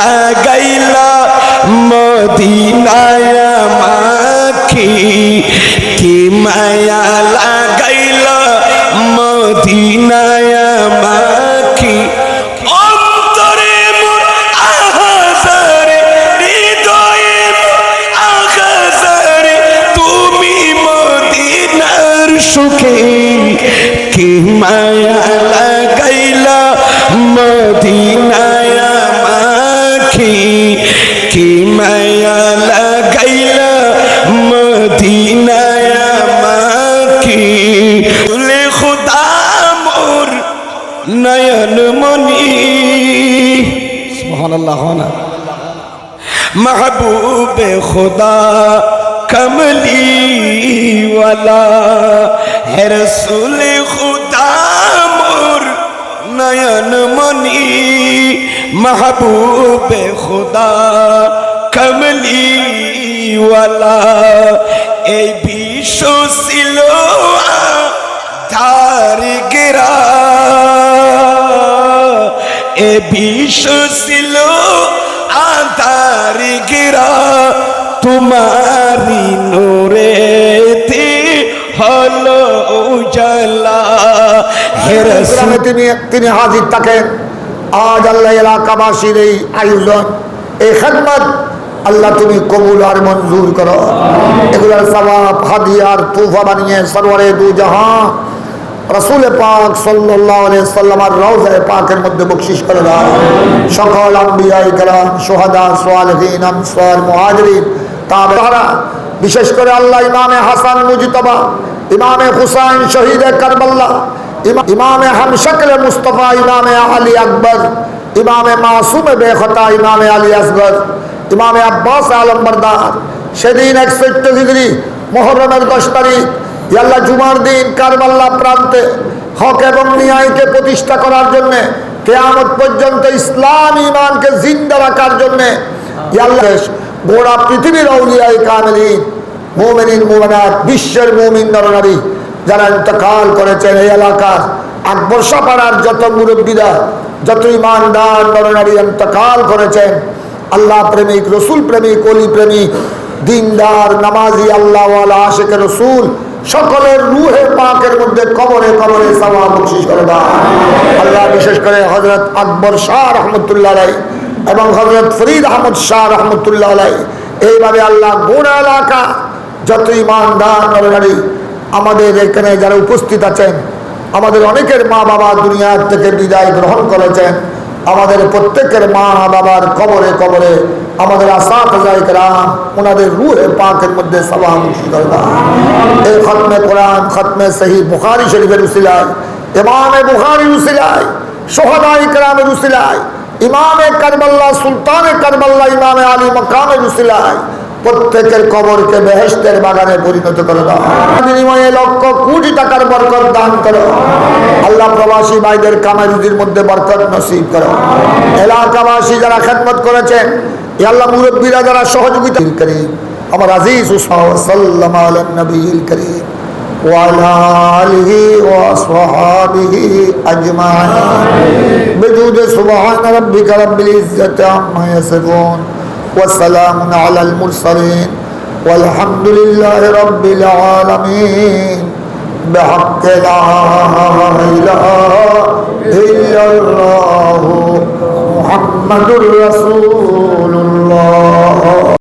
লাগাইলা মদিনায় মাখি কি মায়া লাগাইলা মদিনায় মাখি অন্তরে মোর আহাজারে হৃদয়ে আহাজারে তুমি মদিনার সুখে কি মায়া লাগাইলা মদিনায় মাখি কি মায়া লাগাইলা মদিনায় মাখি তুলে খুদা মোর নয়ন মনি সুবহানাল্লাহ না महबूब खुदा कमली वाला है रसूल खुदा मोर नयन मनी महबूब खुदा कमली वाला ए विश्व सिलो धार गिरा ए विश्व सिलो आधार गिरा तुम्हारी नूरे थी हलो उजाला তিনি হাজির থাকেন। আজ আল্লাহ এলাকাবাসীর এই আয়োজন এই খেদমত আল্লাহ তুমি কবুল আর মঞ্জুর করো। এগুলোর সওয়াব হাদিয়ার তোহফা বানিয়ে সরওয়ারে দু জাহান রাসূল পাক সাল্লাল্লাহু আলাইহি সাল্লামের রওজা পাকের মধ্যে বখশিশ করে দাও। সকল আম্বিয়া ইকরাম শুহাদা সালেহিন আনসার মুহাজিরিন তাবেঈরা বিশেষ করে আল্লাহ ইমামে হাসান মুজতবা ইমামে হুসাইন শহীদ কারবালা ইমামে হামশকলে মুস্তাফা ইমামে আলী আকবর ইমামে মাসুম বেখতা ইমামে আলী আসগর ইমামে আব্বাস আলম বরদার সেদিন 61 হিজরি মুহররমের 10 তারিখ আল্লাহ জুমার দিন কারবালা প্রান্তে হক এবং ন্যায়কে প্রতিষ্ঠা করার জন্য কিয়ামত পর্যন্ত ইসলাম ঈমানকে জিন্দা রাখার জন্য আল্লাহ গোটা পৃথিবীর আউলিয়ায়ে কামিলিন মুমিনিন মুমিনাত বিশ্বের মুমিন নরনারী যারা ইন্তেকাল করেছেন এই এলাকার আকবরশা পাড়ার যত মুরব্বীরা যত ঈমানদার নরনারী ইন্তেকাল করেছেন আল্লাহ প্রেমিক রসুল প্রেমিক ওলি প্রেমিক দিনদার নামাজি আল্লাহ ওয়ালা আশিক রসুল সকলের রূহে পাকের মধ্যে কবরে কবরে সওয়াব বখশিশ করে দাও আল্লাহ। বিশেষ করে হযরত আকবর শাহ রহমতুল্লাহ আলাইহি এবং হযরত ফরিদ আহমদ শাহ রহমতুল্লাহ আলাইহি এইভাবে আল্লাহ গোটা এলাকা যত ঈমানদার নরনারী আমাদের এখানে যারা উপস্থিত আছেন আমাদের অনেকের মা বাবা দুনিয়া থেকে বিদায় গ্রহণ করেছেন আমাদের প্রত্যেকের মা বাবার কবরে কবরে আমাদের আসাতিজায়ে কেরাম ওনাদের রূহে পাকের মধ্যে সওয়াব বখশিশ করে দাও। এই খতমে কোরআন খতমে সহিহ বুখারী শরীফের উসিলায় ইমামে বুখারীর উসিলায় শুহাদায়ে কেরামের উসিলায় ইমামে কারবালা সুলতানে কারবালা ইমামে আলী মাকামের উসিলায় প্রত্যেকের কবরকে বেহেশতের বাগানে পরিণত করে দাও। বিনিময়ে লক্ষ কোটি টাকার বরকত দান করো আল্লাহ। প্রবাসী ভাইদের কামাই রুজির মধ্যে বরকত নসিব করো। এলাকাবাসী যারা খেদমত করেছেন আল্লাহ মুরব্বীরা যারা সহযোগিতা করেন আমার আজিজ সাল্লাল্লাহু আলাইহি নবীল করিম ওয়া আলা আলিহি ওয়া আসহাবিহি আজমাইন বিজুদ সুবহান রাব্বিকা রাব্বিল ইজ্জাতি আম্মা ইয়াসিফুন وسلام على المرسلين والحمد لله رب العالمين بحق لا إله إلا الله محمد رسول